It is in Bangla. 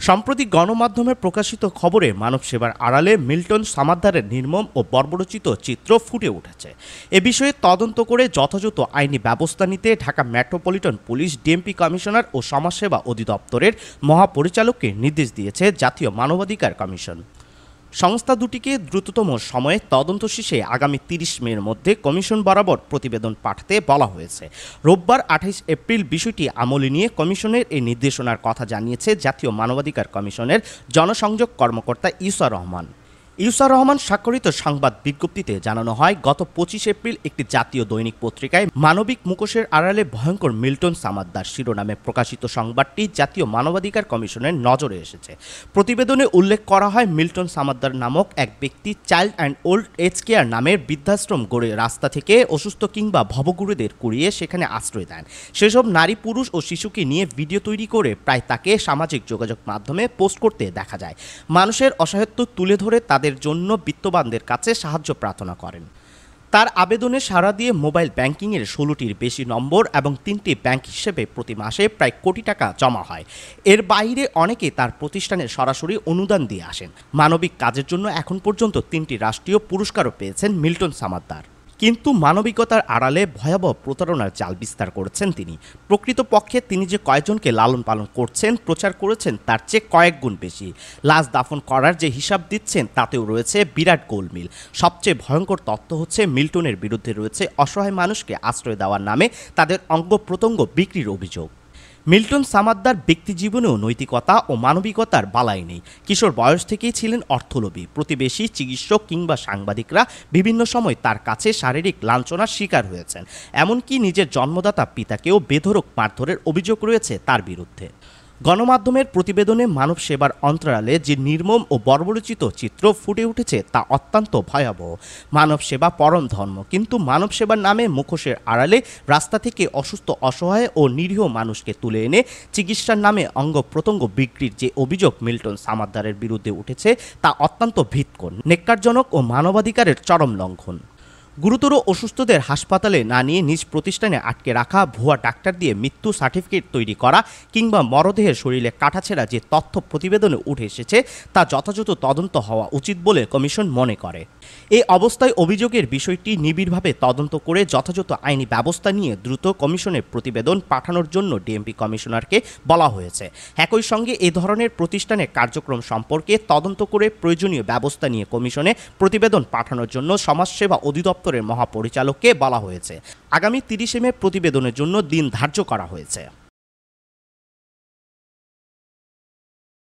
সম্প্রতি গণমাধ্যমে প্রকাশিত খবরে মানব সেবার আড়ালে মিল্টন সামাদ্দারের নির্মম ও বর্বরচিত চিত্র ফুটে উঠেছে। এ বিষয়ে তদন্ত করে যথাযথ আইনি ব্যবস্থা নিতে Dhaka metropolitan police, DMP commissioner ও সমাজসেবা অধিদপ্তরের মহাপরিচালককে নির্দেশ দিয়েছে জাতীয় মানবাধিকার কমিশন। সংস্থা দুটিকে দ্রুততম সময়ে তদন্ত শেষে আগামী 30 মের মধ্যে কমিশন বরাবর প্রতিবেদন পাঠাতে বলা হয়েছে। রোববার 28 এপ্রিল বিষয়টি আমলে নিয়ে কমিশনের এই নির্দেশনার কথা জানিয়েছে জাতীয় মানবাধিকার কমিশনের জনসংযোগ কর্মকর্তা ইউসা রহমান স্বাক্ষরিত সংবাদ বিজ্ঞপ্তিতে জানানো হয়, গত 25 এপ্রিল একটি জাতীয় দৈনিক পত্রিকায় মানবিক মুখোশের আড়ালে ভয়ঙ্কর মিল্টন সামাদ্দার শিরোনামে প্রকাশিত সংবাদটি জাতীয় মানবাধিকার কমিশনের নজরে এসেছে। প্রতিবেদনে উল্লেখ করা হয়, মিল্টন সামাদ্দার নামক এক ব্যক্তি child and old age care নামের বৃদ্ধাশ্রম গড়ে রাস্তা থেকে অসুস্থ কিংবা ভবঘুরেদের কুড়িয়ে সেখানে আশ্রয় দেন। সেসব নারী, পুরুষ ও শিশুকে নিয়ে ভিডিও তৈরি করে প্রায় তাকে সামাজিক যোগাযোগ মাধ্যমে পোস্ট করতে দেখা যায়। মানুষের অসহায়ত্ব তুলে ধরে তাদের জন্য বিত্তবানদের কাছে সাহায্য প্রার্থনা করেন। তার আবেদনে সাড়া দিয়ে মোবাইল ব্যাংকিংয়ের 16টির বেশি নম্বর এবং 3টি ব্যাংক হিসেবে প্রতি মাসে প্রায় কোটি টাকা জমা হয়। এর বাইরে অনেকে তার প্রতিষ্ঠানে সরাসরি অনুদান দিয়ে আসেন। মানবিক কাজের জন্য এখন পর্যন্ত 3টি রাষ্ট্রীয় পুরস্কারও পেয়েছেন মিল্টন সামাদ্দার। কিন্তু মানবিকতার আড়ালে ভয়াবহ প্রতারণার জাল বিস্তার করেছেন তিনি। প্রকৃতপক্ষে তিনি যে কয়েকজনকে লালন পালন করছেন, প্রচার করেছেন তার চেয়ে কয়েক গুণ বেশি। লাশ দাফন করার যে হিসাব দিচ্ছেন তাতেও রয়েছে বিরাট গোলমিল। সবচেয়ে ভয়ঙ্কর তথ্য হচ্ছে, মিল্টনের বিরুদ্ধে রয়েছে অসহায় মানুষকে আশ্রয় দেওয়ার নামে তাদের অঙ্গ প্রত্যঙ্গ বিক্রির অভিযোগ। মিল্টন সামাদ্দার ব্যক্তিজীবনেও নৈতিকতা ও মানবিকতার বালাই নেই। কিশোর বয়স থেকেই ছিলেন অর্থলোভী। প্রতিবেশী, চিকিৎসক কিংবা সাংবাদিকরা বিভিন্ন সময় তার কাছে শারীরিক লাঞ্ছনার শিকার হয়েছেন। এমনকি নিজের জন্মদাতা পিতাকেও বেধড়ক মারধরের অভিযোগ রয়েছে তার বিরুদ্ধে। গণমাধ্যমের প্রতিবেদনে মানব সেবার অন্তরালে যে নির্মম ও বর্বরচিত চিত্র ফুটে উঠেছে তা অত্যন্ত ভয়াবহ। মানব সেবা পরম ধর্ম, কিন্তু মানব সেবার নামে মুখোশের আড়ালে রাস্তা থেকে অসুস্থ, অসহায় ও নিরীহ মানুষকে তুলে এনে চিকিৎসার নামে অঙ্গ প্রত্যঙ্গ বিক্রির যে অভিযোগ মিল্টন সামাদ্দারের বিরুদ্ধে উঠেছে তা অত্যন্ত ভিতকর, ন্যাক্কারজনক ও মানবাধিকারের চরম লঙ্ঘন। গুরুতর অসুস্থদের হাসপাতালে না নিয়ে নিজ প্রতিষ্ঠানে আটকে রাখা, ভুয়া ডাক্তার দিয়ে মৃত্যু সার্টিফিকেট তৈরি করা কিংবা মরদেহের শরীরে কাটাছেঁড়া যে তথ্য প্রতিবেদনে উঠে এসেছে তা যথাযথ তদন্ত হওয়া উচিত বলে কমিশন মনে করে। এই অবস্থায় অভিযোগের বিষয়টি নিবিড়ভাবে তদন্ত করে যথাযথ আইনি ব্যবস্থা নিয়ে দ্রুত কমিশনের প্রতিবেদন পাঠানোর জন্য ডিএমপি কমিশনারকে বলা হয়েছে। একই সঙ্গে এ ধরনের প্রতিষ্ঠানের কার্যক্রম সম্পর্কে তদন্ত করে প্রয়োজনীয় ব্যবস্থা নিয়ে কমিশনে প্রতিবেদন পাঠানোর জন্য সমাজসেবা অধিদপ্তরের মহাপরিচালককে বলা হয়েছে। আগামী 30 মে প্রতিবেদনের জন্য দিন ধার্য করা হয়েছে।